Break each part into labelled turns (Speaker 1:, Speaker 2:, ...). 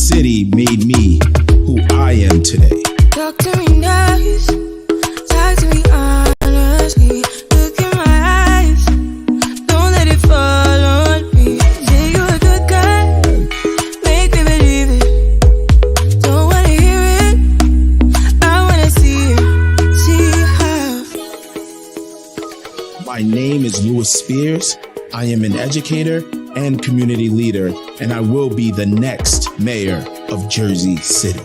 Speaker 1: City made me who I am today.
Speaker 2: Talk to me nice, talk to me honestly. Look in my eyes, don't let it fall on me. Say you're a good guy, make me believe it. Don't wanna hear it, I wanna see it. See how.
Speaker 1: My name is Louis Spears. I am an educator and community leader, and I will be the next mayor of Jersey City.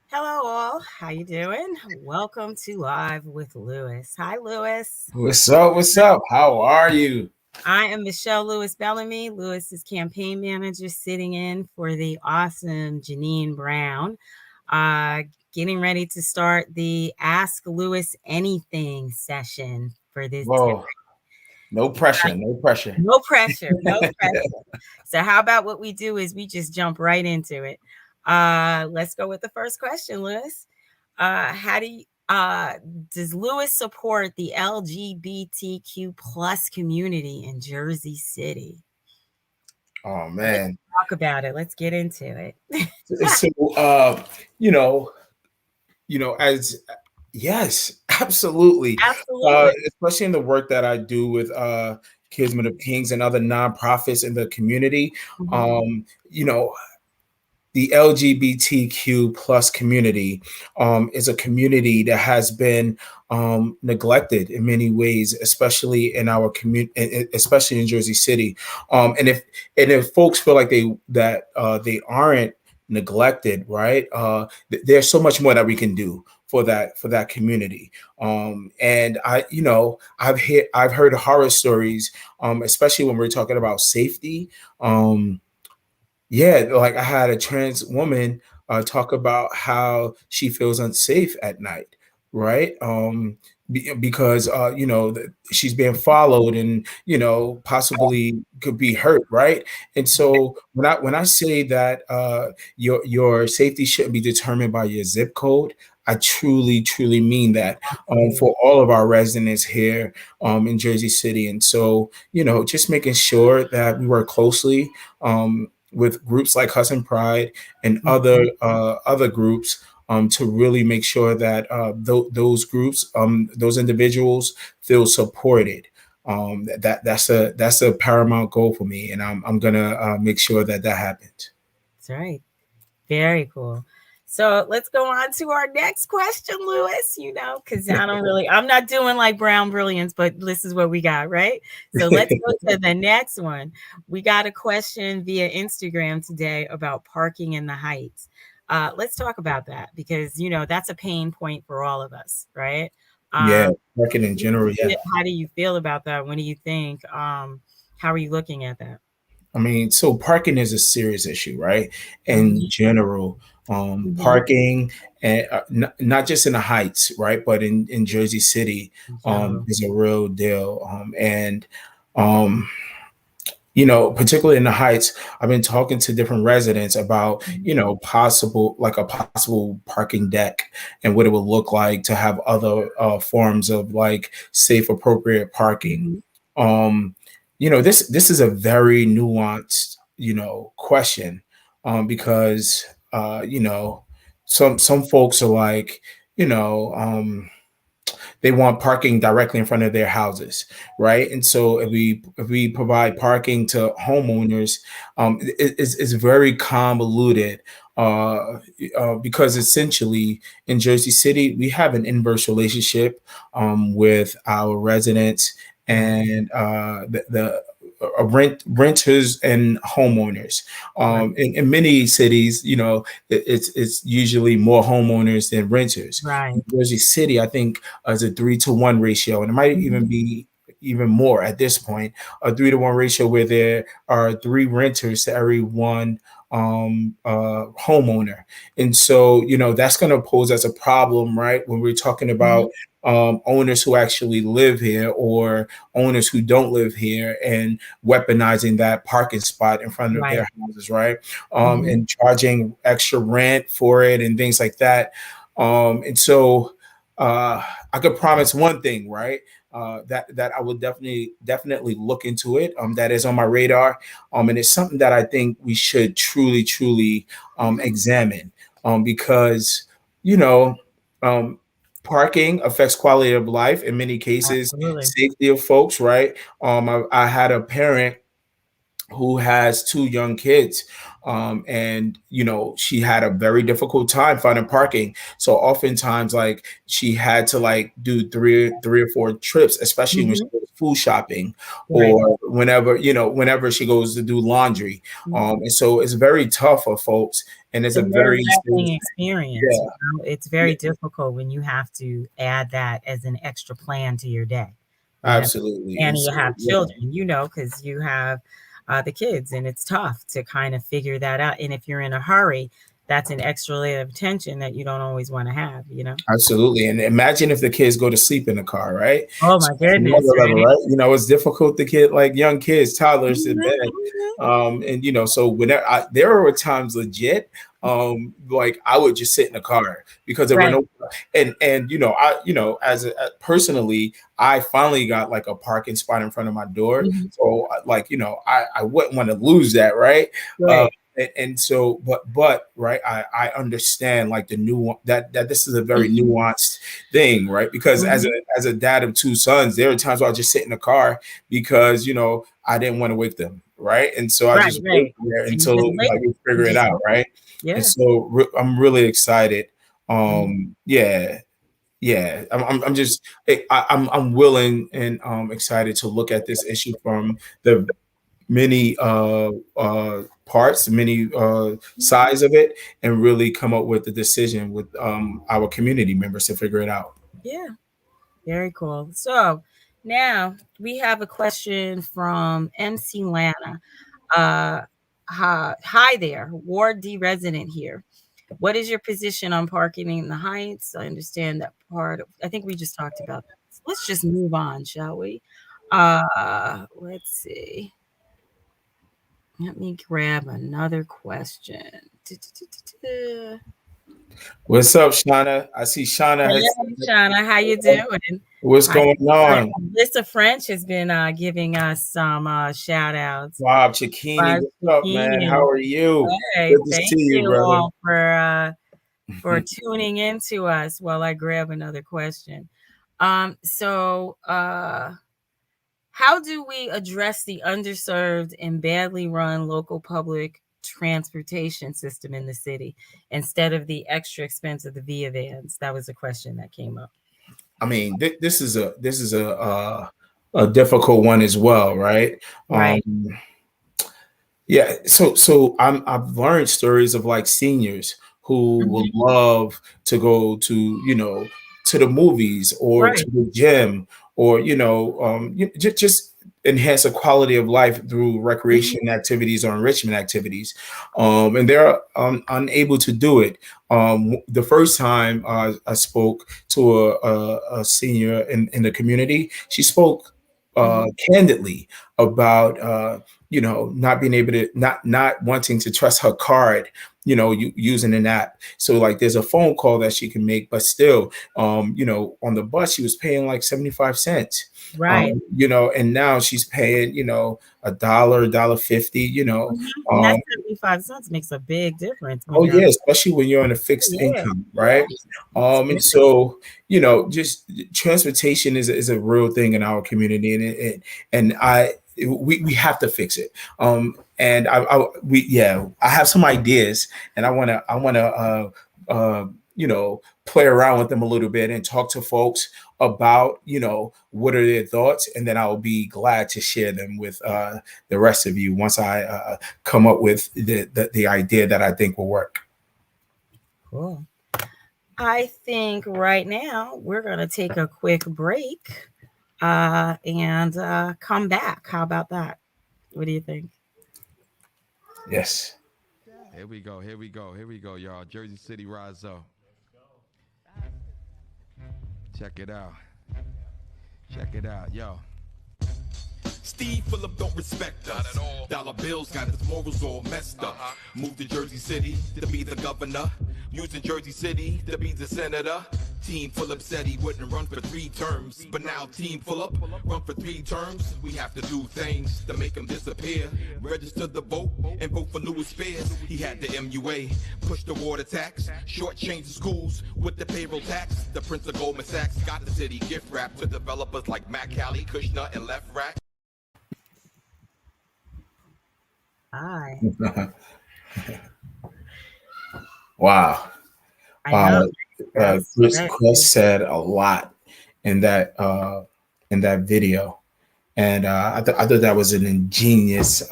Speaker 3: Hello all, how you doing? Welcome to Live with Louis. Hi Louis.
Speaker 4: What's up? What's up? How are you?
Speaker 3: I am Michelle Lewis Bellamy, Lewis's campaign manager, sitting in for the awesome Janine Brown. Getting ready to start the Ask Louis Anything session for this.
Speaker 4: Whoa. No pressure, no pressure.
Speaker 3: No pressure, no pressure. So how about what we do is we just jump right into it. Let's go with the first question, Louis. Does Louis support the LGBTQ plus community in Jersey City?
Speaker 4: Oh man,
Speaker 3: let's talk about it. Let's get into it.
Speaker 4: So, as yes, absolutely, especially in the work that I do with Kinsmen of Kings and other nonprofits in the community. The LGBTQ plus community is a community that has been neglected in many ways, especially in our community, especially in Jersey City. And if folks feel like they aren't neglected, right? There's so much more that we can do for that community. And I've heard horror stories, especially when we're talking about safety. Like I had a trans woman talk about how she feels unsafe at night, right? Because she's being followed and possibly could be hurt, right? And so when I say that your safety shouldn't be determined by your zip code, I truly mean that for all of our residents here in Jersey City. And so just making sure that we work closely with groups like Hudson Pride and other groups to really make sure that those groups, those individuals feel supported. That's a paramount goal for me, and I'm gonna make sure that happens.
Speaker 3: That's right. Very cool. So let's go on to our next question, Louis, because I'm not doing like Brown Brilliance, but this is what we got, right? So let's go to the next one. We got a question via Instagram today about parking in the Heights. Let's talk about that because, that's a pain point for all of us, right?
Speaker 4: Parking in general, yeah.
Speaker 3: How do you feel about that? What do you think? How are you looking at that?
Speaker 4: I mean, so parking is a serious issue, right? In general, parking, and not just in the Heights, right, but in Jersey City, is a real deal. Particularly in the Heights, I've been talking to different residents about, possible parking deck and what it would look like to have other forms of like safe, appropriate parking. This is a very nuanced, question, because, some folks are like, they want parking directly in front of their houses, right? And so if we provide parking to homeowners, it's very convoluted because essentially in Jersey City we have an inverse relationship with our residents and the renters and homeowners. In many cities, it's usually more homeowners than renters.
Speaker 3: Right.
Speaker 4: In Jersey City, I think is a 3-to-1 ratio, and it might even be even more at this point, a 3-to-1 ratio where there are 3 renters to every 1 homeowner. And so, that's going to pose as a problem, right? When we're talking about owners who actually live here or owners who don't live here and weaponizing that parking spot in front of their houses, right? And charging extra rent for it and things like that. And so I could promise one thing, right? That I will definitely look into it. That is on my radar. And it's something that I think we should truly examine. Because you know, um, parking affects quality of life in many cases,
Speaker 3: Absolutely.
Speaker 4: safety of folks, right? I had a parent who has two young kids, and she had a very difficult time finding parking. So oftentimes, like, she had to like do three or four trips, especially when she
Speaker 3: Mhm.
Speaker 4: goes food shopping,
Speaker 3: Right.
Speaker 4: or whenever she goes to do laundry.
Speaker 3: Mhm.
Speaker 4: And so it's very tough for folks, and it's
Speaker 3: It's a
Speaker 4: a very
Speaker 3: nerve-wracking experience,
Speaker 4: yeah,
Speaker 3: It's
Speaker 4: yeah,
Speaker 3: very difficult when you have to add that as an extra plan to your day, you know?
Speaker 4: absolutely.
Speaker 3: And
Speaker 4: And
Speaker 3: you
Speaker 4: so
Speaker 3: have
Speaker 4: yeah,
Speaker 3: children, because you have, the kids, and it's tough to kind of figure that out, and if you're in a hurry, that's an extra layer of tension that you don't always wanna have?
Speaker 4: absolutely. And imagine if the kids go to sleep in the car, right?
Speaker 3: Oh
Speaker 4: So
Speaker 3: my
Speaker 4: that's
Speaker 3: goodness,
Speaker 4: another level,
Speaker 3: right?
Speaker 4: right? It's difficult to get like young kids, toddlers to
Speaker 3: Mhm,
Speaker 4: bed.
Speaker 3: mhm.
Speaker 4: And so whenever there were times legit, like I would just sit in the car because there were
Speaker 3: Right.
Speaker 4: no, and personally, I finally got like a parking spot in front of my door.
Speaker 3: Mhm.
Speaker 4: So like, I wouldn't want to lose that, right? Uh,
Speaker 3: Right.
Speaker 4: and so, but right, I understand like the new that this is a very
Speaker 3: Mhm,
Speaker 4: nuanced thing, right? Because
Speaker 3: mhm.
Speaker 4: as a dad of two sons, there are times where I just sit in the car because I didn't want to wake them, right? And so I
Speaker 3: Right,
Speaker 4: just wait
Speaker 3: right.
Speaker 4: there
Speaker 3: And you
Speaker 4: until
Speaker 3: just wait.
Speaker 4: like we
Speaker 3: You
Speaker 4: figure it
Speaker 3: just
Speaker 4: out,
Speaker 3: wait.
Speaker 4: right? And
Speaker 3: Yeah.
Speaker 4: so I'm really excited.
Speaker 3: Mhm.
Speaker 4: Yeah, yeah. I'm just I'm willing and excited to look at this issue from the many parts, many sides of it, and really come up with a decision with our community members to figure it out.
Speaker 3: Yeah. Very cool. So now we have a question from MC Lana. Hi there, Ward D resident here. What is your position on parking in the Heights? I understand that part. I think we just talked about that. So let's just move on, shall we? Let's see. Let me grab another question.
Speaker 4: What's up, Shauna? I see Shauna has
Speaker 3: Hey, Shauna, how you doing?
Speaker 4: what's
Speaker 3: Hi,
Speaker 4: going on.
Speaker 3: Alyssa French has been giving us some shout outs.
Speaker 4: Bob Chikini,
Speaker 3: Bob
Speaker 4: what's up, man? How
Speaker 3: Zucchini.
Speaker 4: are you?
Speaker 3: Hey,
Speaker 4: Good to
Speaker 3: thank
Speaker 4: see you,
Speaker 3: you
Speaker 4: brother.
Speaker 3: all for tuning into us while I grab another question. How do we address the underserved and badly run local public transportation system in the city instead of the extra expense of the via vans? That was a question that came up.
Speaker 4: I mean, this is a difficult one as well, right?
Speaker 3: Right.
Speaker 4: Yeah, so I've learned stories of like seniors who will
Speaker 3: Mhm.
Speaker 4: love to go to to the movies or
Speaker 3: Right.
Speaker 4: to the gym, or just enhance the quality of life through
Speaker 3: Mhm.
Speaker 4: recreation activities or enrichment activities, and they're unable to do it. The first time I spoke to a senior in the community, she spoke
Speaker 3: Mhm.
Speaker 4: candidly about not being able to not wanting to trust her card, using an app. So like there's a phone call that she can make, but still, on the bus she was paying like 75 cents.
Speaker 3: Right.
Speaker 4: And now she's paying, a dollar 50,
Speaker 3: Mhm. And that 75 cents makes a big difference when
Speaker 4: oh
Speaker 3: you're on.
Speaker 4: yeah, especially when you're on a fixed
Speaker 3: Yeah.
Speaker 4: income,
Speaker 3: Yeah.
Speaker 4: right?
Speaker 3: It's
Speaker 4: And
Speaker 3: big.
Speaker 4: so just transportation is a real thing in our community, and we have to fix it. And I have some ideas, and I wanna play around with them a little bit and talk to folks about what are their thoughts, and then I'll be glad to share them with the rest of you once I come up with the idea that I think will work.
Speaker 3: Cool. I think right now we're going to take a quick break and come back. How about that? What do you think?
Speaker 4: Yes.
Speaker 5: Here we go, here we go, here we go, y'all. Jersey City Rise Up. Check it out. Check it out, yo.
Speaker 6: Steve Phillip don't respect us. Not at all. Dollar bills got his morals all messed up. Moved to Jersey City to be the governor. Using Jersey City to be the senator. Team Phillip said he wouldn't run for 3 terms. But now Team Phillip run for 3 terms. We have to do things to make him disappear. Register the vote and vote for Louis Spears. He had the MUA, push the water tax, shortchange the schools with the payroll tax. The Prince of Goldman Sachs got the city gift wrap to developers like Matt Cali, Kushner, and Left Rack.
Speaker 3: Hi.
Speaker 4: Wow.
Speaker 3: I know.
Speaker 4: Chris said a lot in that video, and I thought that was an ingenious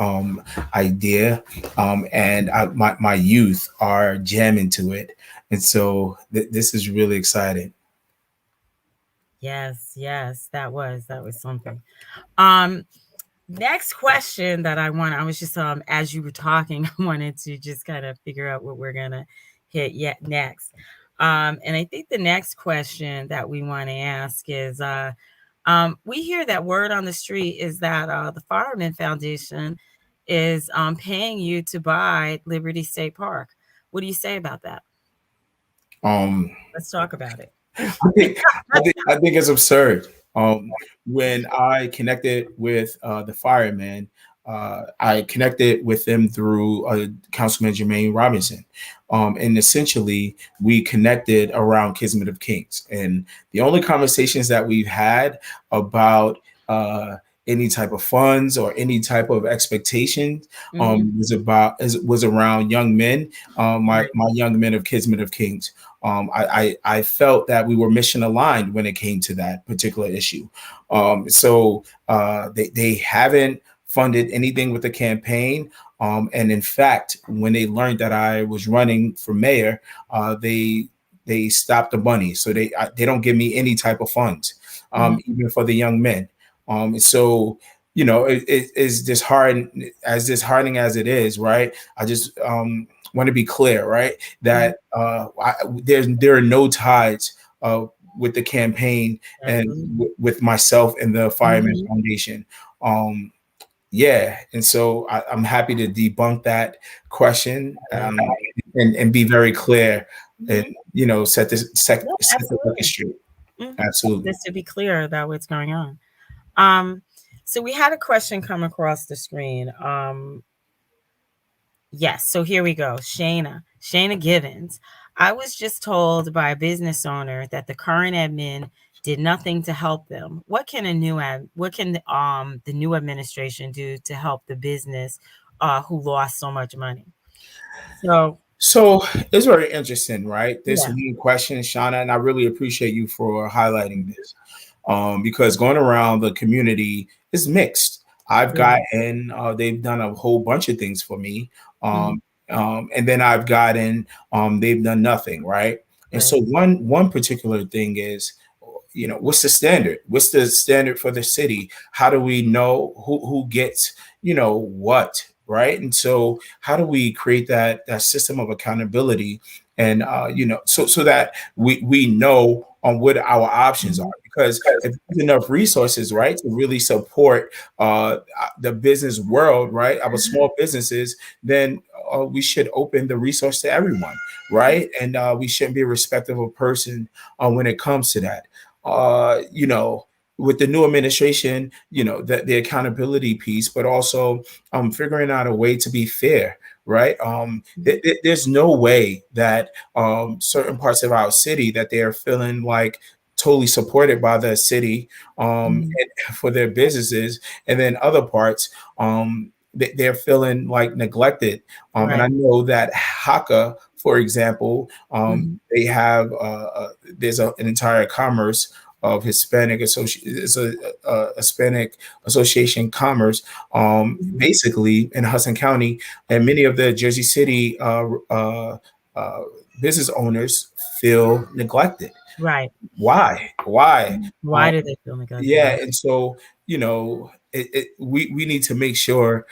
Speaker 4: idea, and my youth are jamming to it, and so this is really exciting.
Speaker 3: Yes, that was something. Next question that I was just as you were talking, I wanted to just kind of figure out what we're gonna hit next. And I think the next question that we want to ask is, we hear that word on the street is that the Fireman Foundation is paying you to buy Liberty State Park. What do you say about that? Let's talk about it.
Speaker 4: I think it's absurd. When I connected with the firemen, I connected with them through Councilman Jermaine Robinson. And essentially, we connected around Kismet of Kings. And the only conversations that we've had about any type of funds or any type of expectations was around young men, my young men of Kismet of Kings. I felt that we were mission aligned when it came to that particular issue. So they haven't funded anything with the campaign. And in fact, when they learned that I was running for mayor, they stopped the money. So they don't give me any type of funds, even for the young men. So, you know, it's disheartening as it is, right? I just want to be clear, right? That there are no ties with the campaign and with myself and the Fireman Foundation. And so I'm happy to debunk that question and be very clear and, you know, set the record straight. Absolutely.
Speaker 3: Just to be clear about what's going on. So we had a question come across the screen. Yes, so here we go. Shayna Givens. I was just told by a business owner that the current admin did nothing to help them. What can the new administration do to help the business who lost so much money?
Speaker 4: So it's very interesting, right? This new question, Shauna, and I really appreciate you for highlighting this. Because going around the community is mixed. I've gotten, they've done a whole bunch of things for me. And then I've gotten, they've done nothing, right? And so one particular thing is, you know, what's the standard? What's the standard for the city? How do we know who gets, you know, what, right? And so how do we create that system of accountability and, you know, so that we know on what our options are? Because if there's enough resources, right, to really support the business world, right, our small businesses, then we should open the resource to everyone, right? And we shouldn't be a respectable person when it comes to that. You know, with the new administration, you know, the accountability piece, but also figuring out a way to be fair, right? There's no way that certain parts of our city that they're feeling like totally supported by the city and for their businesses, and then other parts they're feeling like neglected. And I know that HACA, for example, they have there's an entire commerce of Hispanic Hispanic Association Commerce, basically in Hudson County, and many of the Jersey City business owners feel neglected.
Speaker 3: Right.
Speaker 4: Why
Speaker 3: do they feel neglected?
Speaker 4: Yeah, and so, you know, we need to make sure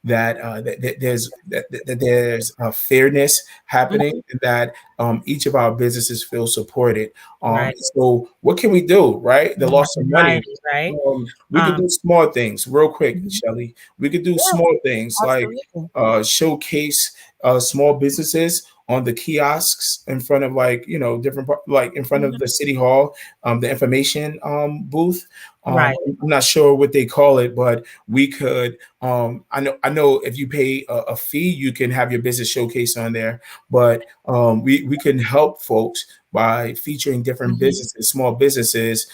Speaker 4: that there's fairness happening, and that each of our businesses feel supported.
Speaker 3: Right.
Speaker 4: So what can we do, right? The
Speaker 3: More
Speaker 4: loss of money.
Speaker 3: variety, right?
Speaker 4: We could
Speaker 3: Um,
Speaker 4: do small things real quick,
Speaker 3: Mhm.
Speaker 4: Shelly. We could do
Speaker 3: Yeah,
Speaker 4: small things like
Speaker 3: absolutely.
Speaker 4: showcase small businesses on the kiosks in front of, like, different like in front of
Speaker 3: Mhm.
Speaker 4: the city hall, the information booth.
Speaker 3: Right.
Speaker 4: I'm not sure what they call it, but we could. I know if you pay a fee, you can have your business showcase on there. But we can help folks by featuring different
Speaker 3: Mhm.
Speaker 4: businesses, small businesses,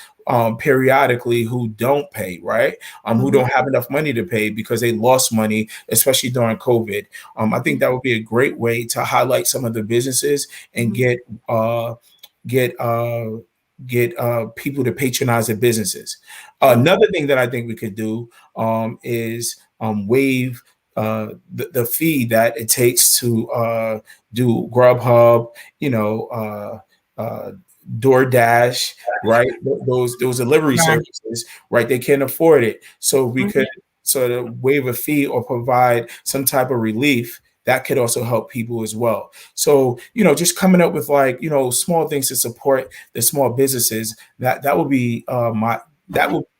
Speaker 4: periodically, who don't pay, right? Who
Speaker 3: Mhm.
Speaker 4: don't have enough money to pay because they lost money, especially during COVID. I think that would be a great way to highlight some of the businesses and
Speaker 3: Mhm.
Speaker 4: uh, get people to patronize the businesses.
Speaker 3: Yeah.
Speaker 4: Another thing that I think we could do is waive the fee that it takes to do Grubhub, uh, DoorDash, right? Those delivery
Speaker 3: Right.
Speaker 4: services, right? They can't afford it, so we
Speaker 3: Mhm.
Speaker 4: could sort of waive a fee or provide some type of relief that could also help people as well. So, just coming up with, like, small things to support the small businesses, that would be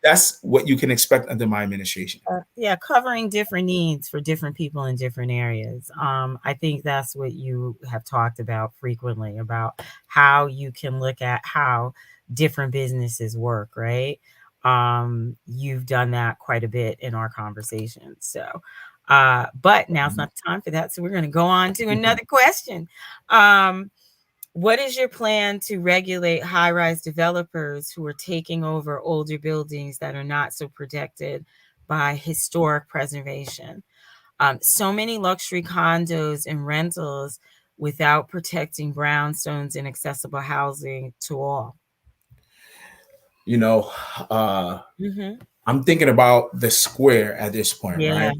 Speaker 4: that's what you can expect under my administration.
Speaker 3: Yeah, covering different needs for different people in different areas. I think that's what you have talked about frequently, about how you can look at how different businesses work, right? You've done that quite a bit in our conversation. So, but now's not the time for that. So we're going to go on to another question. Um, what is your plan to regulate high-rise developers who are taking over older buildings that are not so protected by historic preservation? So many luxury condos and rentals without protecting brownstones and accessible housing to all.
Speaker 4: You know, uh,
Speaker 3: Hmm.
Speaker 4: I'm thinking about the square at this point,
Speaker 3: Yeah.
Speaker 4: right?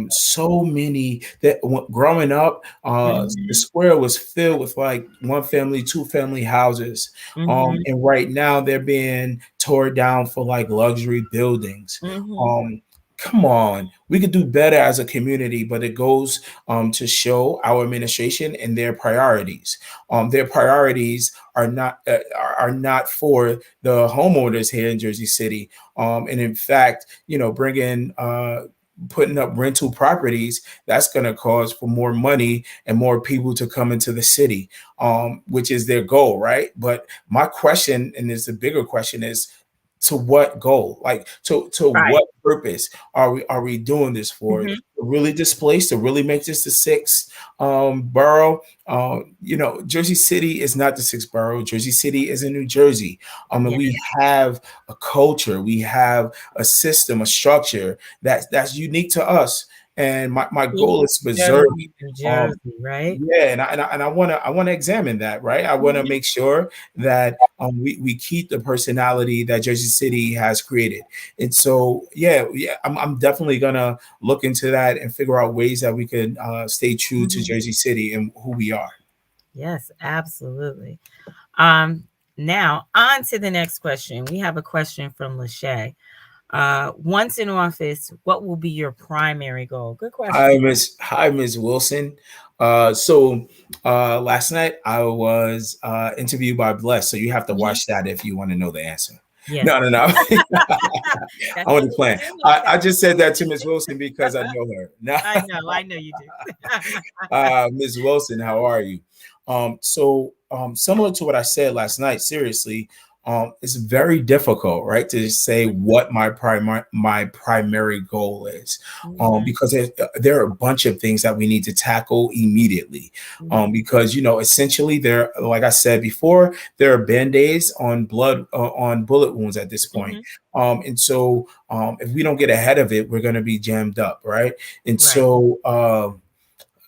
Speaker 4: So many that growing up, the
Speaker 3: Hmm.
Speaker 4: square was filled with, like, one family, two family houses.
Speaker 3: Hmm.
Speaker 4: And right now they're being torn down for, like, luxury buildings.
Speaker 3: Hmm.
Speaker 4: Um, Come on, we could do better as a community, but it goes to show our administration and their priorities. Their priorities are not for the homeowners here in Jersey City. And in fact, bringing putting up rental properties, that's going to cause for more money and more people to come into the city, which is their goal, right? But my question, and it's a bigger question, is to what goal? Like, to
Speaker 3: Right.
Speaker 4: what purpose are we doing this for? To
Speaker 3: Hmm.
Speaker 4: really displace, to really make this the sixth borough? Jersey City is not the sixth borough. Jersey City is in New Jersey. And
Speaker 3: Yeah.
Speaker 4: we have a culture, we have a system, a structure that's unique to us. And my goal is to preserve it.
Speaker 3: New
Speaker 4: Um,
Speaker 3: Jersey, right?
Speaker 4: yeah, and I want to examine that, right? I want to
Speaker 3: Mhm.
Speaker 4: make sure that we keep the personality that Jersey City has created. And so, yeah, I'm definitely gonna look into that and figure out ways that we can stay true to
Speaker 3: Mhm.
Speaker 4: Jersey City and who we are.
Speaker 3: Yes, absolutely. Um, Now on to the next question. We have a question from Lachey. Once in office, what will be your primary goal? Good question.
Speaker 4: Hi, Miss Wilson. So last night I was interviewed by Bless, so you have to
Speaker 3: Mhm.
Speaker 4: watch that if you want to know the answer.
Speaker 3: Yes.
Speaker 4: No, no, no.
Speaker 3: That's
Speaker 4: I want
Speaker 3: what
Speaker 4: to
Speaker 3: we
Speaker 4: plan.
Speaker 3: do.
Speaker 4: I
Speaker 3: That's
Speaker 4: just
Speaker 3: what
Speaker 4: said
Speaker 3: we
Speaker 4: that to Miss
Speaker 3: do.
Speaker 4: Wilson because I know her. No,
Speaker 3: I know you do.
Speaker 4: Miss Wilson, how are you? Similar to what I said last night, seriously, it's very difficult, right, to say what my primary goal is,
Speaker 3: Mhm.
Speaker 4: because there are a bunch of things that we need to tackle immediately,
Speaker 3: Mhm.
Speaker 4: because essentially, there, like I said before, there are band-aids on bullet wounds at this point.
Speaker 3: Mhm.
Speaker 4: And so, if we don't get ahead of it, we're going to be jammed up, right? And
Speaker 3: Right.
Speaker 4: so,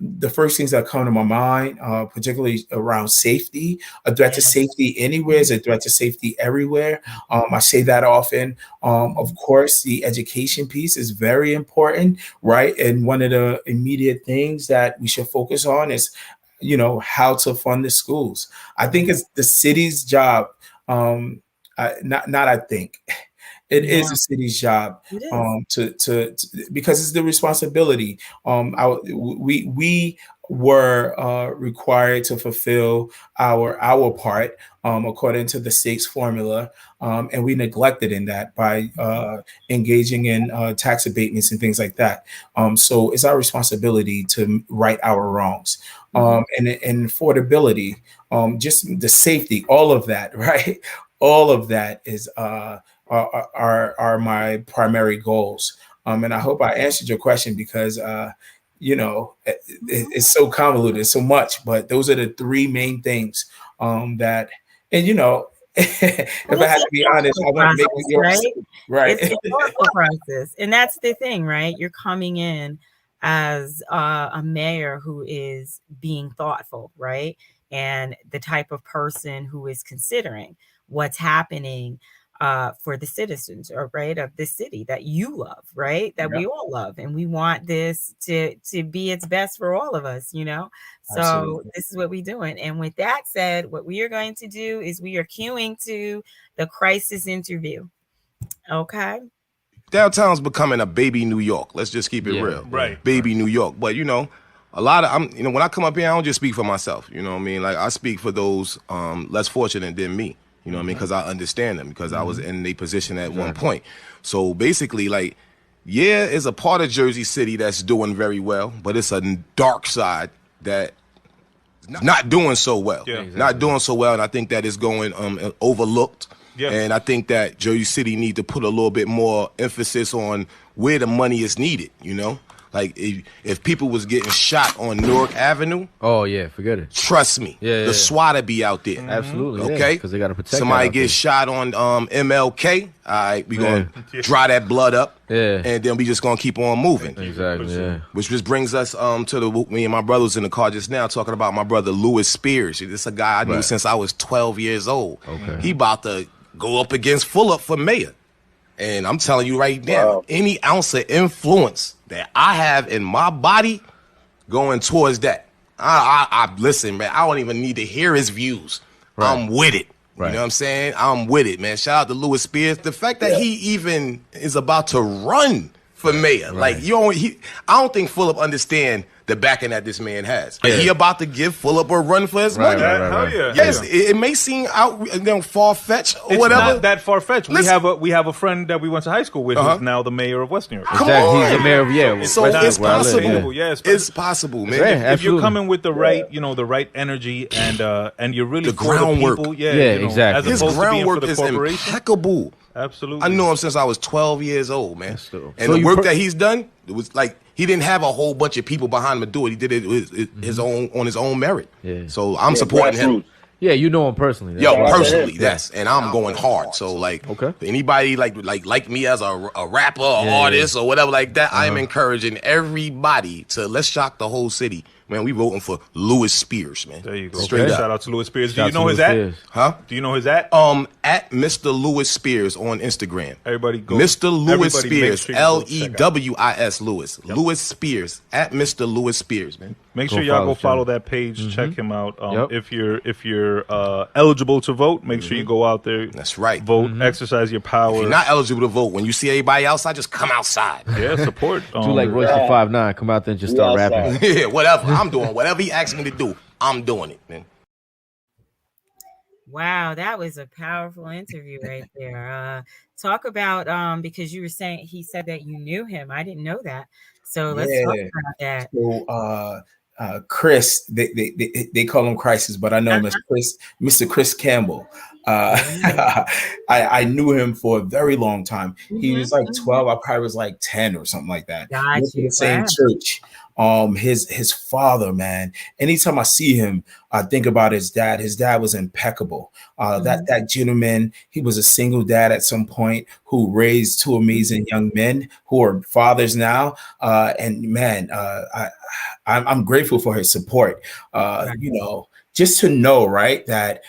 Speaker 4: the first things that come to my mind, particularly around safety, a threat to
Speaker 3: Yes.
Speaker 4: safety anywhere is a threat to safety everywhere. I say that often. Of
Speaker 3: Mhm.
Speaker 4: course, the education piece is very important, right? And one of the immediate things that we should focus on is, how to fund the schools. I think
Speaker 3: Right.
Speaker 4: it's the city's job. Not I think. It
Speaker 3: Yeah.
Speaker 4: is the city's job
Speaker 3: It is.
Speaker 4: to because it's the responsibility. We were required to fulfill our part according to the state's formula, and we neglected in that by engaging in tax abatements and things like that. So it's our responsibility to right our wrongs. And affordability, just the safety, all of that, right? All of that is are my primary goals. And I hope I answered your question because it's so convoluted, so much, but those are the three main things that, and if I had to be honest, I want to make it yours. Right.
Speaker 3: It's a thoughtful process. And that's the thing, right? You're coming in as a mayor who is being thoughtful, right? And the type of person who is considering what's happening for the citizens, or right, of this city that you love, right? That we all love, and we want this to be its best for all of us, So
Speaker 4: Absolutely.
Speaker 3: this is what we're doing. And with that said, what we are going to do is we are queuing to the crisis interview. Okay.
Speaker 7: Downtown's becoming a baby New York. Let's just keep it real.
Speaker 8: Right.
Speaker 7: Baby New York. But a lot of when I come up here, I don't just speak for myself. You know what I mean? Like I speak for those less fortunate than me. You know what I mean? Because I understand them, because I was in a position at one point. So basically, like, yeah, it's a part of Jersey City that's doing very well, but it's a dark side that not doing so well.
Speaker 8: Yeah.
Speaker 7: Not doing so well, and I think that is going overlooked.
Speaker 8: Yeah.
Speaker 7: And I think that Jersey City need to put a little bit more emphasis on where the money is needed, Like, if people was getting shot on Newark Avenue,
Speaker 9: oh yeah, forget it.
Speaker 7: Trust me, the SWAT would be out there.
Speaker 9: Absolutely,
Speaker 7: Okay,
Speaker 9: because they got to protect.
Speaker 7: Somebody gets shot on MLK. All right, we gonna dry that blood up, and then we just gonna keep on moving.
Speaker 9: Exactly, yeah.
Speaker 7: Which just brings us to me and my brothers in the car just now talking about my brother Louis Spears. This is a guy I knew since I was 12 years old.
Speaker 9: Okay,
Speaker 7: he about to go up against Fulop for mayor. And I'm telling you right now, any ounce of influence that I have in my body going towards that, I listen, man, I don't even need to hear his views.
Speaker 9: Right.
Speaker 7: I'm with it.
Speaker 9: Right.
Speaker 7: You know what I'm saying? I'm with it, man. Shout out to Louis Spears. The fact that he even is about to run for mayor, like I don't think Fulop understand the backing that this man has. Like, he about to give Fulop a run for his money.
Speaker 8: Hell yeah.
Speaker 7: Yes, it may seem far-fetched or
Speaker 8: It's
Speaker 7: whatever.
Speaker 8: not that far-fetched. We have a friend that we went to high school with who's now the mayor of West New York.
Speaker 7: Come
Speaker 9: exactly.
Speaker 7: on.
Speaker 9: He's the mayor of
Speaker 7: So
Speaker 9: West
Speaker 7: it's
Speaker 9: West where I live,
Speaker 7: possible.
Speaker 8: Yeah.
Speaker 7: It's possible, man.
Speaker 9: Yeah,
Speaker 8: If you're
Speaker 9: absolutely.
Speaker 8: coming with the right, the right energy and you're really
Speaker 7: The
Speaker 8: for
Speaker 7: groundwork.
Speaker 8: the people,
Speaker 9: exactly.
Speaker 8: as
Speaker 7: His
Speaker 8: opposed to being for
Speaker 7: groundwork
Speaker 8: the
Speaker 7: is
Speaker 8: corporation.
Speaker 7: impeccable.
Speaker 8: Absolutely.
Speaker 7: I knew him since I was 12 years old, man.
Speaker 9: dope.
Speaker 7: And
Speaker 9: So
Speaker 7: the
Speaker 9: you
Speaker 7: work that he's done, it was like he didn't have a whole bunch of people behind him to do it. He did it his own on his own merit.
Speaker 9: Yeah.
Speaker 7: So I'm supporting him.
Speaker 9: Yeah, you know him personally.
Speaker 7: Yo,
Speaker 9: That's
Speaker 7: personally, yes, and I'm going hard. So like, anybody like me as a rapper or artist or whatever like that, I am encouraging everybody to let's shock the whole city. Man, we voting for Louis Spears, man.
Speaker 8: There you go.
Speaker 7: Straight up.
Speaker 8: Shout out to Louis Spears. Do
Speaker 9: Shout
Speaker 8: you know
Speaker 9: out
Speaker 8: his
Speaker 9: to
Speaker 8: at?
Speaker 9: Louis Spears.
Speaker 7: Huh?
Speaker 8: Do you know his at?
Speaker 7: At Mr. Louis Spears on Instagram.
Speaker 8: Everybody go.
Speaker 7: Mr. Louis
Speaker 8: Everybody make
Speaker 7: Spears.
Speaker 8: sure you go check out.
Speaker 7: LEWIS Louis. Louis Spears. At Mr. Louis Spears, man.
Speaker 8: Make
Speaker 9: Go
Speaker 8: sure y'all go
Speaker 9: follow
Speaker 8: follow that page. Check him out.
Speaker 9: Yep.
Speaker 8: If you're eligible to vote, make sure you go out there.
Speaker 7: That's right.
Speaker 8: Vote. Exercise your power.
Speaker 7: If you're not eligible to vote, when you see everybody outside, just come outside.
Speaker 8: Yeah, support.
Speaker 9: Do like Royce the 5'9", come out there and just start rapping.
Speaker 7: Yeah, whatever. I'm doing whatever he asks me to do. I'm doing it, man.
Speaker 3: Wow, that was a powerful interview right there. Talk about because you were saying he said that you knew him. I didn't know that. So let's talk about that.
Speaker 4: So Chris, they call him Crisis, but I know him as Mr. Chris Campbell. I knew him for a very long time. He was like 12. I probably was like 10 or something like that.
Speaker 3: Got
Speaker 4: Went to
Speaker 3: you.
Speaker 4: the same church. His father, man. Anytime I see him, I think about his dad. His dad was impeccable. That gentleman, he was a single dad at some point who raised two amazing young men who are fathers now. And man, I'm grateful for his support. Just to know, right, that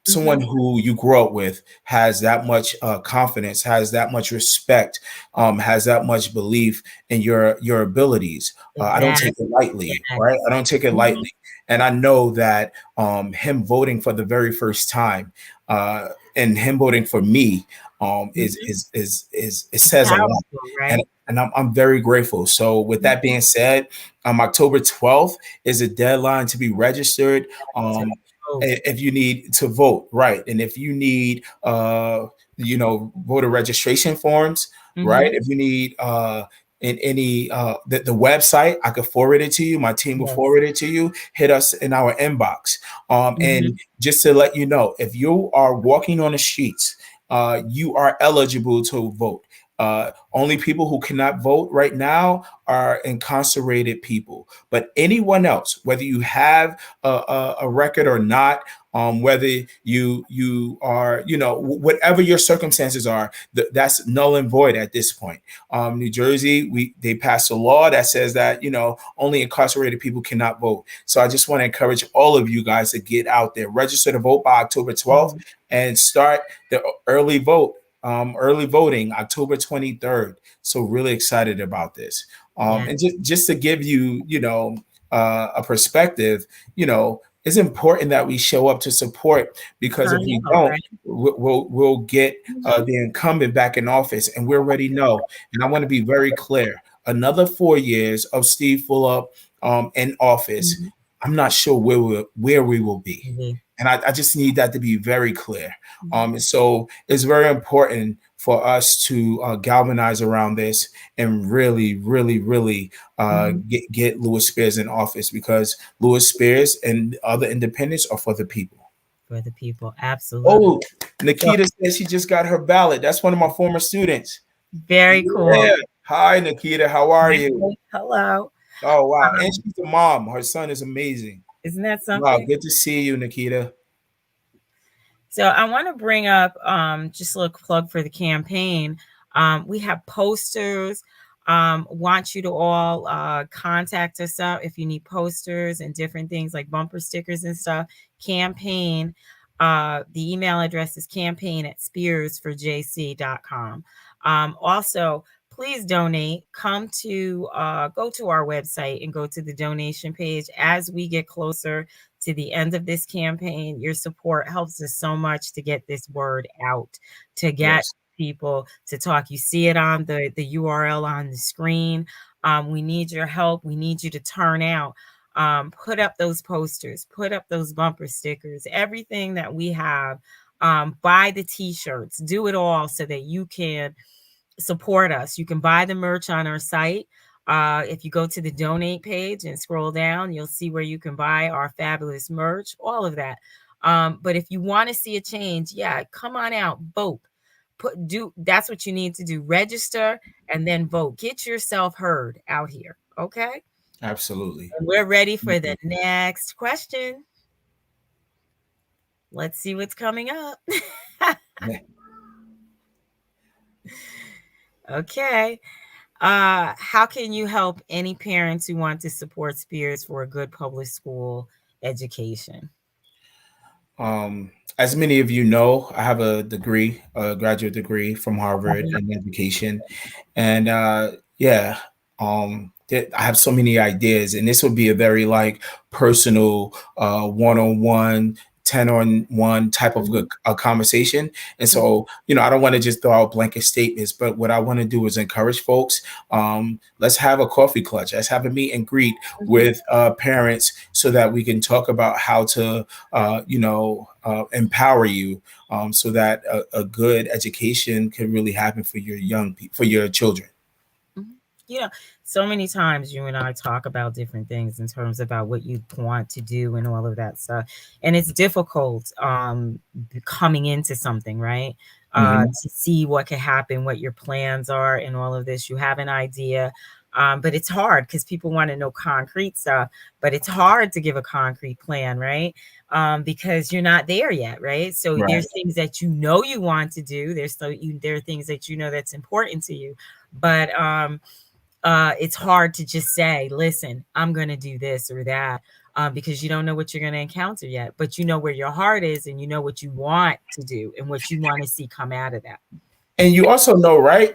Speaker 4: someone who you grew up with has that much confidence, has that much respect, has that much belief in your abilities. I don't take it lightly, right? I don't take it lightly. And I know that him voting for the very first time and him voting for me, it says a lot.
Speaker 3: Powerful, right?
Speaker 4: And I'm very grateful. So with that being said, October 12th is a deadline to be registered. If you need to vote, right, and if you need voter registration forms, right, if you need in any the website, I could forward it to you. My team will forward it to you. Hit us in our inbox. And just to let you know, if you are walking on the streets, you are eligible to vote. Only people who cannot vote right now are incarcerated people. But anyone else, whether you have a record or not, whether you are, whatever your circumstances are, that's null and void at this point. New Jersey, they passed a law that says that, only incarcerated people cannot vote. So I just want to encourage all of you guys to get out there, register to vote by October 12th, and start the early voting October 23rd. So really excited about this. And just to give you, a perspective, it's important that we show up to support, because if we don't, we'll get the incumbent back in office, and we already know. And I want to be very clear: another 4 years of Steve Fulop in office, I'm not sure where we will be. And I just need that to be very clear. And so it's very important for us to galvanize around this and really, really, really get Lewis Spears in office, because Lewis Spears and other independents are for the people.
Speaker 3: For the people, absolutely.
Speaker 4: Oh, Nikita says she just got her ballot. That's one of my former students.
Speaker 3: Very cool.
Speaker 4: Yeah. Hi, Nikita. How are you?
Speaker 3: Hello.
Speaker 4: Oh, wow. And she's a mom. Her son is amazing.
Speaker 3: Isn't that something?
Speaker 4: Wow, good to see you, Nikita.
Speaker 3: So I want to bring up just a little plug for the campaign. We have posters. Want you to all contact us out if you need posters and different things like bumper stickers and stuff. Campaign. The email address is campaign@spearsforjc.com. Also, please donate. Go to our website and go to the donation page. As we get closer to the end of this campaign, your support helps us so much to get this word out, to get people to talk. You see it on the URL on the screen. We need your help. We need you to turn out. Put up those posters, put up those bumper stickers, everything that we have. Buy the t-shirts, do it all so that you can support us. You can buy the merch on our site. If you go to the donate page and scroll down, you'll see where you can buy our fabulous merch, all of that. But if you want to see a change, come on out, vote. That's what you need to do. Register and then vote. Get yourself heard out here. Okay.
Speaker 4: Absolutely.
Speaker 3: And we're ready for the next question. Let's see what's coming up. Okay. How can you help any parents who want to support Spears for a good public school education?
Speaker 4: As many of you know, I have a graduate degree from Harvard in education. And I have so many ideas, and this would be a very personal one-on-one 10-on-1 type of a conversation. And so, I don't want to just throw out blanket statements, but what I want to do is encourage folks. Let's have a coffee clutch. Let's have a meet and greet with parents so that we can talk about how to, empower you so that a good education can really happen for your children.
Speaker 3: So many times you and I talk about different things in terms about what you want to do and all of that stuff. And it's difficult coming into something, right? To see what can happen, what your plans are and all of this. You have an idea, but it's hard because people want to know concrete stuff, but it's hard to give a concrete plan, right? Because you're not there yet, right? So there's things that you want to do. There are things that that's important to you, but it's hard to just say, listen, I'm going to do this or that, because you don't know what you're going to encounter yet, but you know where your heart is and you know what you want to do and what you want to see come out of that.
Speaker 4: And you also know, right?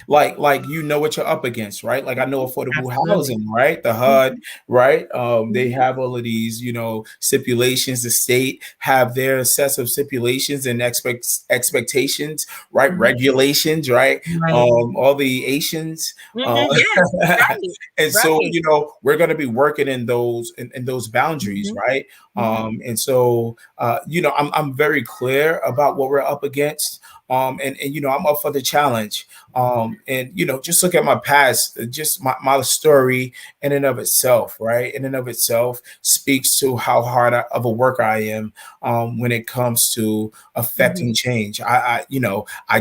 Speaker 4: like you know what you're up against, right? Like I know affordable
Speaker 3: Absolutely.
Speaker 4: housing, right? The HUD, right? They have all of these, stipulations. The state have their sets of stipulations and expectations, right? Regulations, right?
Speaker 3: Right.
Speaker 4: All the Asians,
Speaker 3: Yes, right,
Speaker 4: and so
Speaker 3: right.
Speaker 4: we're going to be working in those boundaries, right? And so I'm very clear about what we're up against. And I'm up for the challenge. And just look at my past, just my story in and of itself, right? In and of itself speaks to how hard of a worker I am when it comes to affecting change. I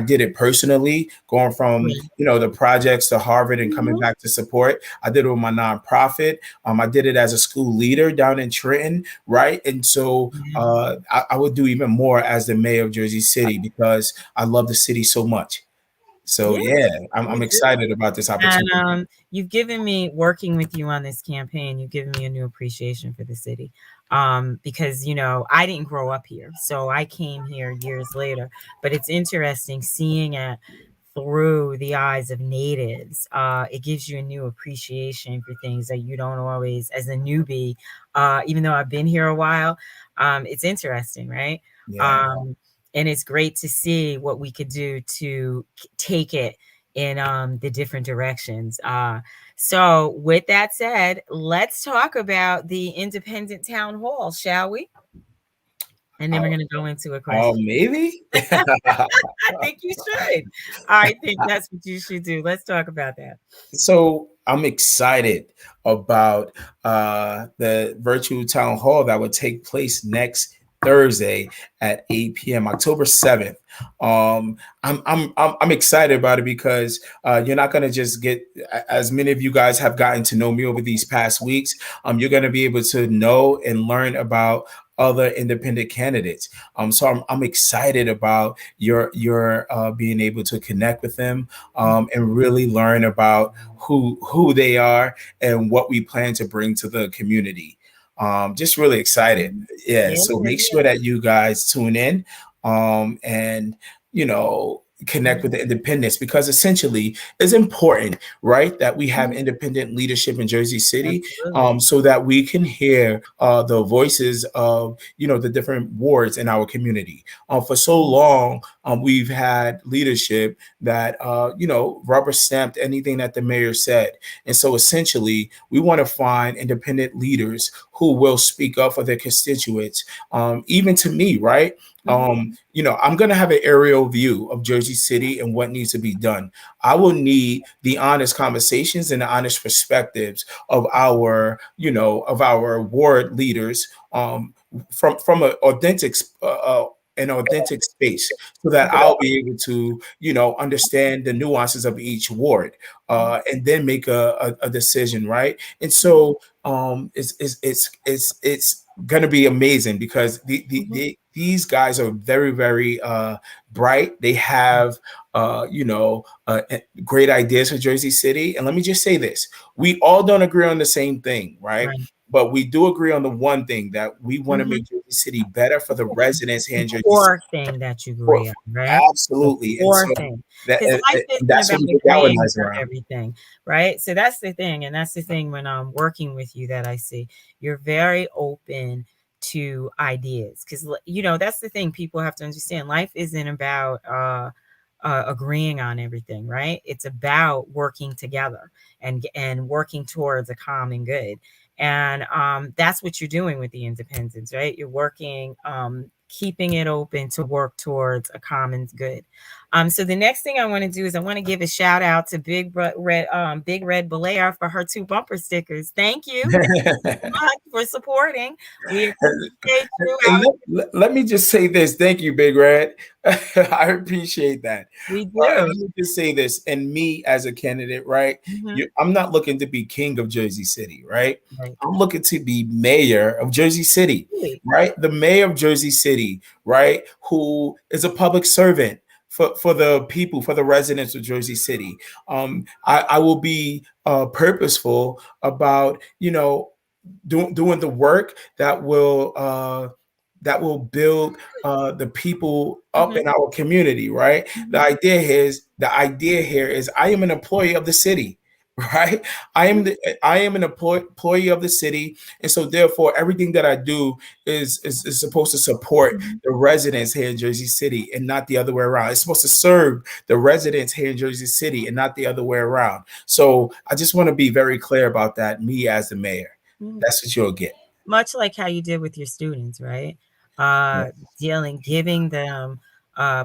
Speaker 4: did it personally, going from the projects to Harvard and coming back to support. I did it with my nonprofit. I did it as a school leader down in Trenton, right? And so I would do even more as the mayor of Jersey City because I love the city so much. So I'm excited about this opportunity.
Speaker 3: And you've given me, working with you on this campaign, you've given me a new appreciation for the city. Because I didn't grow up here, so I came here years later. But it's interesting seeing it through the eyes of natives. It gives you a new appreciation for things that you don't always, as a newbie, even though I've been here a while. It's interesting, right?
Speaker 4: Yeah.
Speaker 3: And it's great to see what we could do to take it in the different directions. So with that said, let's talk about the Independent Town Hall, shall we? And then we're going to go into a question.
Speaker 4: Maybe?
Speaker 3: I think you should. I think that's what you should do. Let's talk about that.
Speaker 4: So I'm excited about the virtual town hall that would take place next Thursday at 8 p.m. October 7th. I'm excited about it because you're not going to just get, as many of you guys have gotten to know me over these past weeks, you're going to be able to know and learn about other independent candidates. So I'm excited about your being able to connect with them and really learn about who they are and what we plan to bring to the community. Just really excited. So make sure that you guys tune in and connect with the independents, because essentially it's important, right, that we have independent leadership in Jersey City, so that we can hear the voices of the different wards in our community. For so long, we've had leadership that rubber stamped anything that the mayor said, and so essentially we want to find independent leaders who will speak up for their constituents, even to me, right? I'm going to have an aerial view of Jersey City and what needs to be done. I will need the honest conversations and the honest perspectives of our ward leaders, from an authentic space, so that I'll be able to, understand the nuances of each ward, and then make a decision, right? And so it's going to be amazing because these guys are very, very bright. They have great ideas for Jersey City. And let me just say this: we all don't agree on the same thing, right? But we do agree on the one thing, that we want to make Jersey City better for the residents here in Jersey City.
Speaker 3: Thing that you agree on, right?
Speaker 4: Absolutely.
Speaker 3: Thing.
Speaker 4: That's what we galvanize around.
Speaker 3: Everything, right? So that's the thing, and that's the thing when I'm working with you that I see you're very open to ideas, because that's the thing people have to understand. Life isn't about agreeing on everything, right? It's about working together and working towards a common good. And that's what you're doing with the independents, right? You're working, keeping it open to work towards a common good. So the next thing I want to do is I want to give a shout out to Big Red Belair for her 2 bumper stickers. Thank you for supporting. We appreciate you.
Speaker 4: Let me just say this. Thank you, Big Red. I appreciate that.
Speaker 3: We do.
Speaker 4: Let me just say this. And me as a candidate, right? I'm not looking to be king of Jersey City, right? I'm looking to be mayor of Jersey City, right? The mayor of Jersey City, right? Who is a public servant for the people, for the residents of Jersey City. I will be purposeful about, doing the work that will that will build the people up in our community, right? The idea here is I am an employee of the city, right? I am an employee of the city, and so therefore everything that I do is supposed to support the residents here in Jersey City and not the other way around. It's supposed to serve the residents here in Jersey City and not the other way around. So I just want to be very clear about that. Me as the mayor, that's what you'll get.
Speaker 3: Much like how you did with your students, right? Giving them,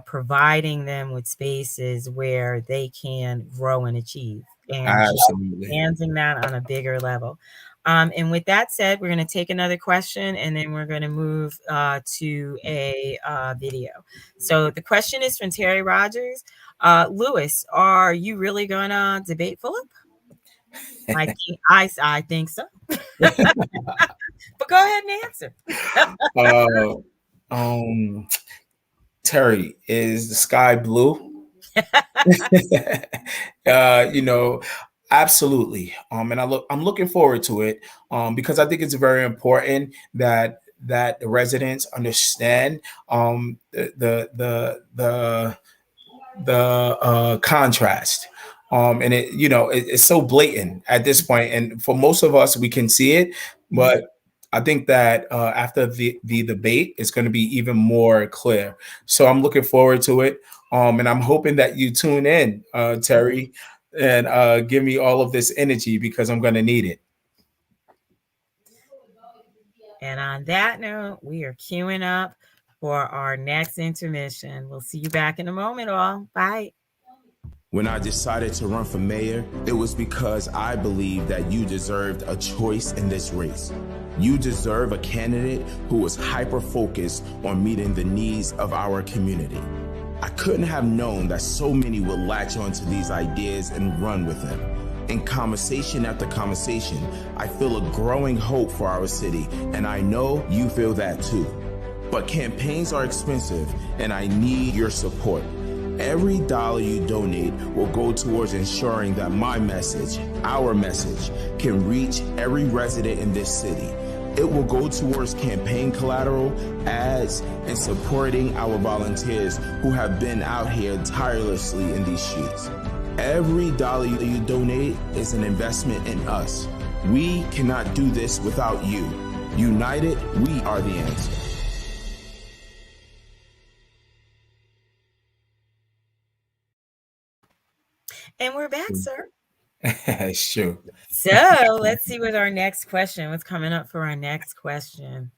Speaker 3: providing them with spaces where they can grow and achieve, and
Speaker 4: Absolutely.
Speaker 3: expanding that on a bigger level. And with that said, we're going to take another question, and then we're going to move to a video. So the question is from Terry Rogers. Lewis, are you really going to debate Philip? I think so. But go ahead and answer.
Speaker 4: Terry, is the sky blue? Absolutely. And I'm looking forward to it because I think it's very important that the residents understand the contrast. And it's so blatant at this point, and for most of us, we can see it, but I think that after the debate, it's going to be even more clear. So I'm looking forward to it, and I'm hoping that you tune in, Terry, and give me all of this energy because I'm going to need it.
Speaker 3: And on that note, we are queuing up for our next intermission. We'll see you back in a moment, all. Bye.
Speaker 1: When I decided to run for mayor, it was because I believed that you deserved a choice in this race. You deserve a candidate who was hyper-focused on meeting the needs of our community. I couldn't have known that so many would latch onto these ideas and run with them. In conversation after conversation, I feel a growing hope for our city, and I know you feel that too. But campaigns are expensive, and I need your support. Every dollar you donate will go towards ensuring that my message, our message, can reach every resident in this city. It will go towards campaign collateral, ads, and supporting our volunteers who have been out here tirelessly in these streets. Every dollar you donate is an investment in us. We cannot do this without you. United, we are the answer.
Speaker 3: And we're back, sir.
Speaker 4: Sure.
Speaker 3: So let's see what our next question, what's coming up for our next question.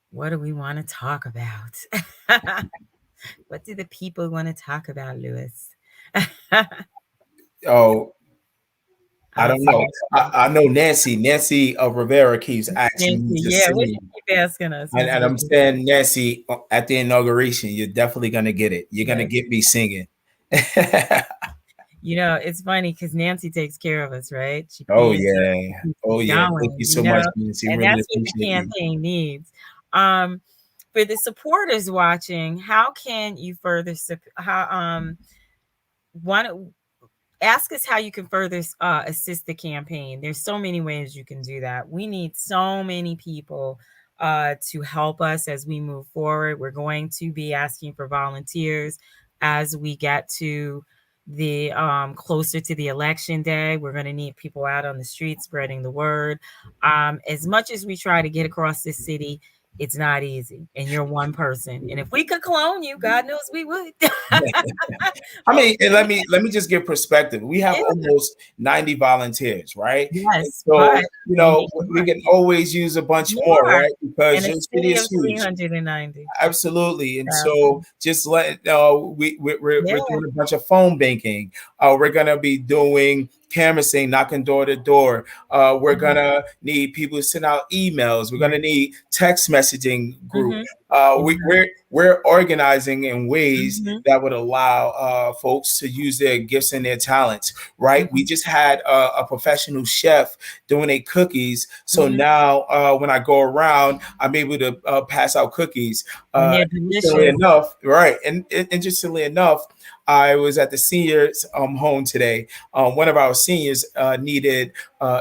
Speaker 3: What do we want to talk about? What do the people want to talk about, Lewis?
Speaker 4: Oh, I don't know. I know Nancy Rivera keeps asking me to sing.
Speaker 3: What do you keep asking us?
Speaker 4: And I'm saying, Nancy, at the inauguration, you're definitely going to get it. You're going to get me singing.
Speaker 3: It's funny because Nancy takes care of us, right?
Speaker 4: Oh, yeah. Thank you so much, Nancy.
Speaker 3: And really that's what the campaign needs. For the supporters watching, how can you further ask us how you can further assist the campaign? There's so many ways you can do that. We need so many people to help us as we move forward. We're going to be asking for volunteers as we get to the closer to the election day. We're going to need people out on the streets spreading the word. As much as we try to get across this city, it's not easy, and you're one person. And if we could clone you, God knows we would.
Speaker 4: I mean, and let me just give perspective. We have almost 90 volunteers, right?
Speaker 3: Yes.
Speaker 4: So we can always use a bunch more, right? Because your city is huge.
Speaker 3: 390.
Speaker 4: Absolutely. And so just let we're doing a bunch of phone banking. We're gonna be doing canvassing, knocking door to door. We're gonna need people to send out emails. We're gonna need text messaging group. we're organizing in ways
Speaker 3: Mm-hmm.
Speaker 4: that would allow folks to use their gifts and their talents, right? We just had a professional chef donate cookies. So
Speaker 3: Mm-hmm.
Speaker 4: now when I go around, I'm able to pass out cookies.
Speaker 3: And they're
Speaker 4: Interestingly
Speaker 3: delicious.
Speaker 4: enough, right. And interestingly enough, I was at the seniors home today. One of our seniors needed,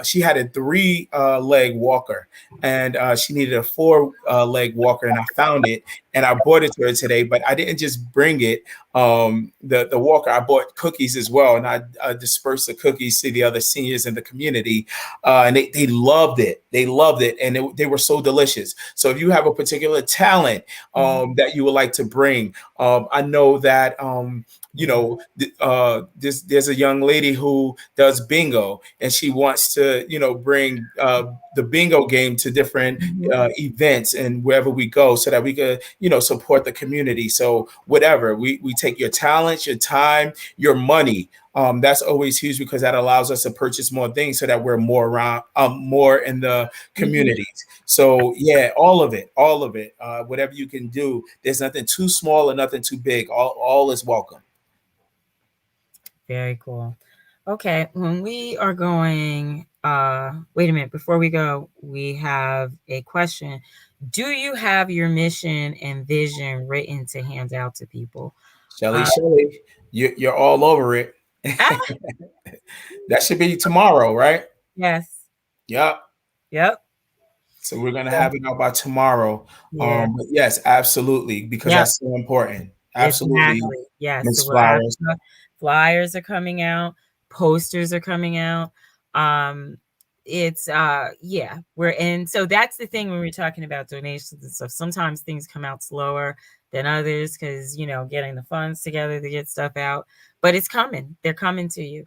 Speaker 4: she had a 3-leg walker, and she needed a 4-leg walker, and I found it and I bought it to her today. But I didn't just bring it, the walker. I bought cookies as well, and I dispersed the cookies to the other seniors in the community, and they loved it. They loved it, and they were so delicious. So if you have a particular talent that you would like to bring, I know that there's a young lady who does bingo, and she wants to bring the bingo game to different events and wherever we go, so that we could support the community. So whatever, we take your talents, your time, your money. That's always huge, because that allows us to purchase more things, so that we're more around, more in the communities. So yeah, all of it, whatever you can do. There's nothing too small or nothing too big. All is welcome.
Speaker 3: Very cool. Okay, when we are going, wait a minute, before we go, we have a question. Do you have your mission and vision written to hand out to people?
Speaker 4: Shelly, you're all over it. That should be tomorrow, right?
Speaker 3: Yes.
Speaker 4: Yep. So we're gonna have it out by tomorrow.
Speaker 3: Yeah.
Speaker 4: But yes, absolutely, because that's so important. Absolutely.
Speaker 3: Exactly. Yes.
Speaker 4: Miss
Speaker 3: So
Speaker 4: Flowers.
Speaker 3: flyers are coming out, posters are coming out. It's so that's the thing when we're talking about donations and stuff. Sometimes things come out slower than others, because getting the funds together to get stuff out, but it's coming. They're coming to you.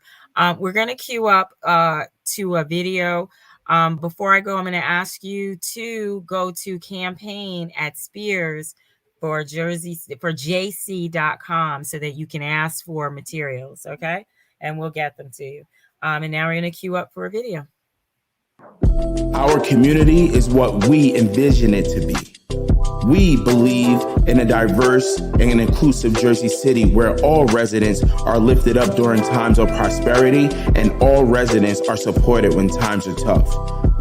Speaker 3: We're gonna queue up to a video. Before I go, I'm gonna ask you to go to campaign at Spears for jc.com, so that you can ask for materials, okay? And we'll get them to you. And now we're going to queue up for a video.
Speaker 1: Our community is what we envision it to be. We believe in a diverse and an inclusive Jersey City where all residents are lifted up during times of prosperity and all residents are supported when times are tough.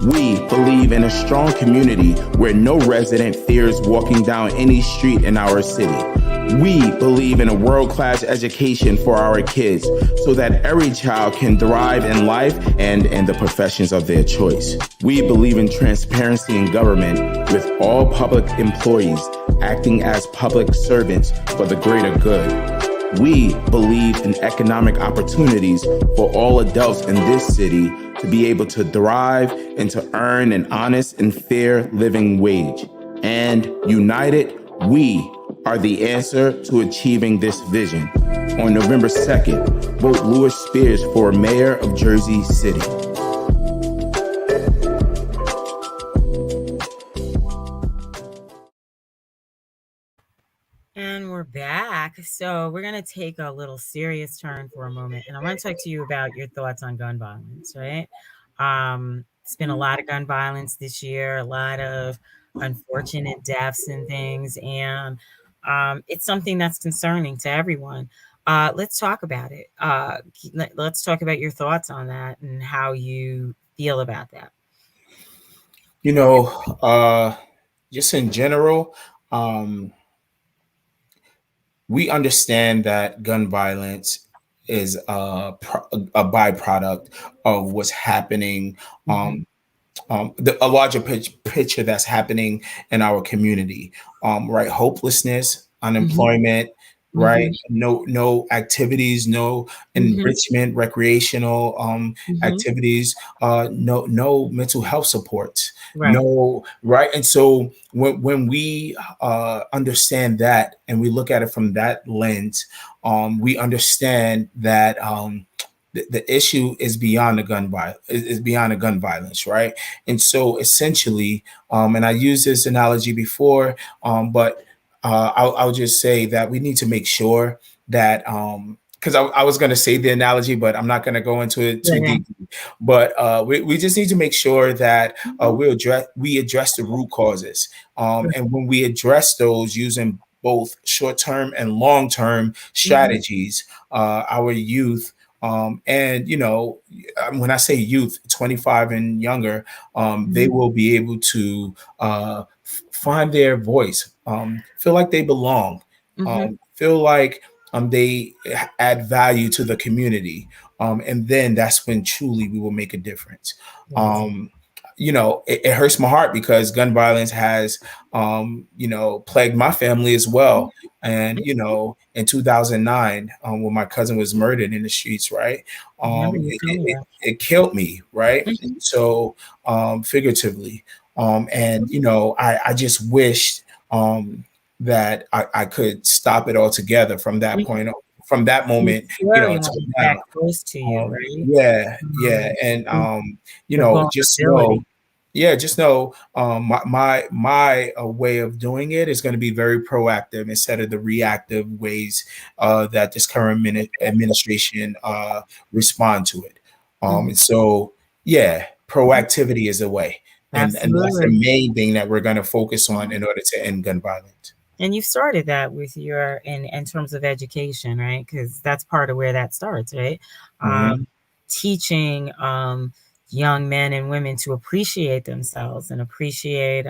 Speaker 1: We believe in a strong community where no resident fears walking down any street in our city. We believe in a world-class education for our kids so that every child can thrive in life and in the professions of their choice. We believe in transparency in government, with all public employees acting as public servants for the greater good. We believe in economic opportunities for all adults in this city to be able to thrive and to earn an honest and fair living wage. And united, we are the answer to achieving this vision. On November 2nd, vote Louis Spears for mayor of Jersey City.
Speaker 3: And we're back. So we're going to take a little serious turn for a moment. And I want to talk to you about your thoughts on gun violence, right? It's been a lot of gun violence this year, a lot of unfortunate deaths and things. And it's something that's concerning to everyone. Let's talk about it. Let's talk about your thoughts on that and how you feel about that.
Speaker 4: Just in general, we understand that gun violence is a byproduct of what's happening, a larger picture that's happening in our community, right? Hopelessness, unemployment, right? No activities, no enrichment, recreational activities, no mental health support, no, right? And so when we understand that and we look at it from that lens, we understand that the issue is beyond the gun violence, is beyond the gun violence, right? And so essentially, and I used this analogy before, but I'll just say that we need to make sure that, because I was going to say the analogy, but I'm not going to go into it too deep. But we just need to make sure that we address the root causes. And when we address those using both short-term and long-term strategies, our youth, and when I say youth, 25 and younger, they will be able to find their voice, feel like they belong, feel like they add value to the community, and then that's when truly we will make a difference. It hurts my heart because gun violence has, plagued my family as well. And, in 2009, when my cousin was murdered in the streets, right, it killed me, right? So, figuratively. I just wished that I could stop it altogether from that point on. From that moment,
Speaker 3: that close to you, right?
Speaker 4: And just know, my way of doing it is going to be very proactive instead of the reactive ways that this current administration respond to it. And so, proactivity is the way, and that's the main thing that we're going to focus on in order to end gun violence.
Speaker 3: And you've started that with your in terms of education, right? Because that's part of where that starts, right? Teaching young men and women to appreciate themselves and appreciate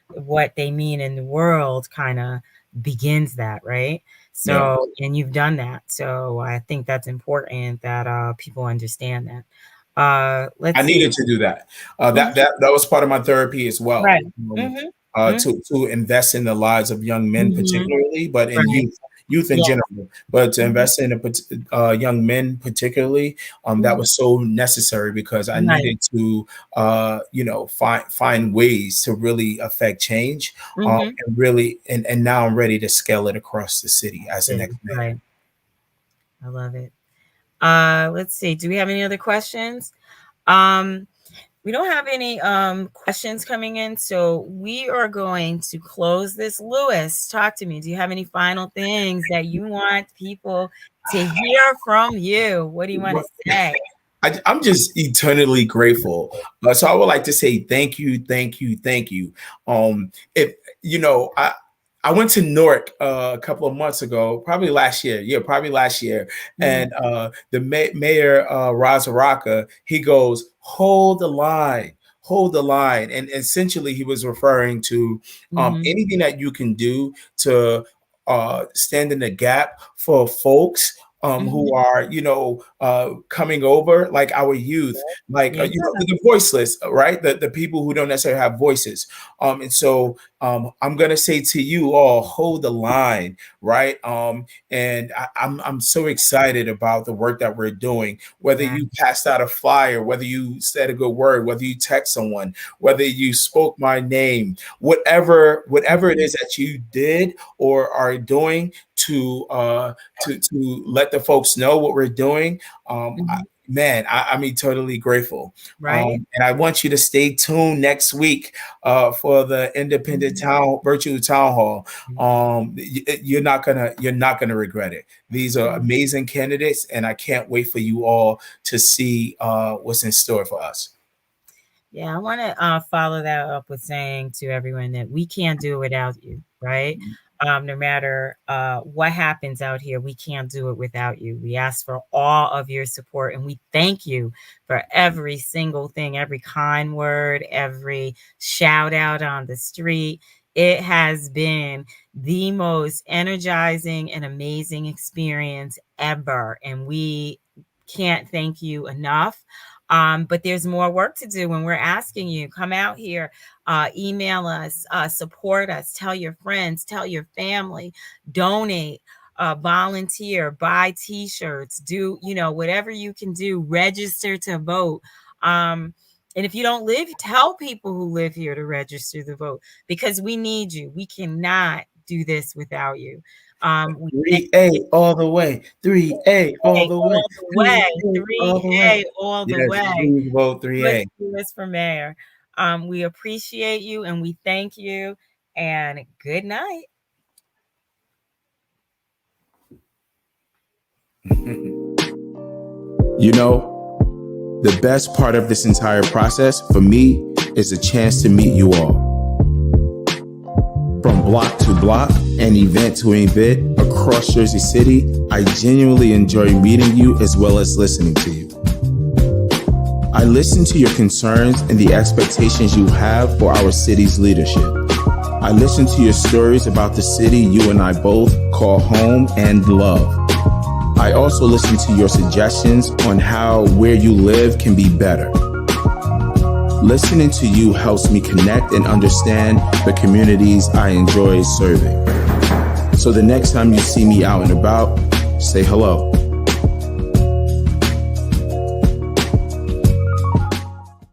Speaker 3: what they mean in the world kind of begins that, right? So, and you've done that. So I think that's important that people understand that. I
Speaker 4: needed to do that. That was part of my therapy as well.
Speaker 3: Right.
Speaker 4: To invest in the lives of young men, particularly, but in youth in general, but to invest in young men particularly, that was so necessary because I needed to, find ways to really affect change, and really, and now I'm ready to scale it across the city as the next man.
Speaker 3: Right. I love it. Let's see. Do we have any other questions? We don't have any questions coming in, so we are going to close this. Lewis, talk to me. Do you have any final things that you want people to hear from you? What do you want to say?
Speaker 4: I'm just eternally grateful. So I would like to say thank you. I went to Newark a couple of months ago, probably last year. And the mayor, Ras Baraka, he goes, hold the line. And essentially he was referring to anything that you can do to stand in the gap for folks who are, coming over, like our youth, the voiceless, right? The people who don't necessarily have voices. And so I'm going to say to you all, hold the line, right? And I'm so excited about the work that we're doing, whether you passed out a flyer, whether you said a good word, whether you text someone, whether you spoke my name, whatever it is that you did or are doing to let the folks know what we're doing. I'm totally grateful.
Speaker 3: Right.
Speaker 4: And I want you to stay tuned next week for the Independent Virtual Town Hall. You're not gonna regret it. These are amazing candidates, and I can't wait for you all to see what's in store for us.
Speaker 3: Yeah, I want to follow that up with saying to everyone that we can't do it without you, right? No matter what happens out here, we can't do it without you. We ask for all of your support, and we thank you for every single thing, every kind word, every shout out on the street. It has been the most energizing and amazing experience ever, and we can't thank you enough. But there's more work to do when we're asking you, come out here, email us, support us, tell your friends, tell your family, donate, volunteer, buy t-shirts, do, whatever you can do, register to vote. And if you don't live, tell people who live here to register to vote because we need you. We cannot do this without you.
Speaker 4: 3A all the way. 3A all the way.
Speaker 3: 3A all the way.
Speaker 4: Please vote 3A.
Speaker 3: Let's do this for mayor. We appreciate you and we thank you. And good night.
Speaker 1: The best part of this entire process for me is a chance to meet you all. From block to block and event to event across Jersey City, I genuinely enjoy meeting you as well as listening to you. I listen to your concerns and the expectations you have for our city's leadership. I listen to your stories about the city you and I both call home and love. I also listen to your suggestions on how where you live can be better. Listening to you helps me connect and understand the communities I enjoy serving. So the next time you see me out and about, say hello.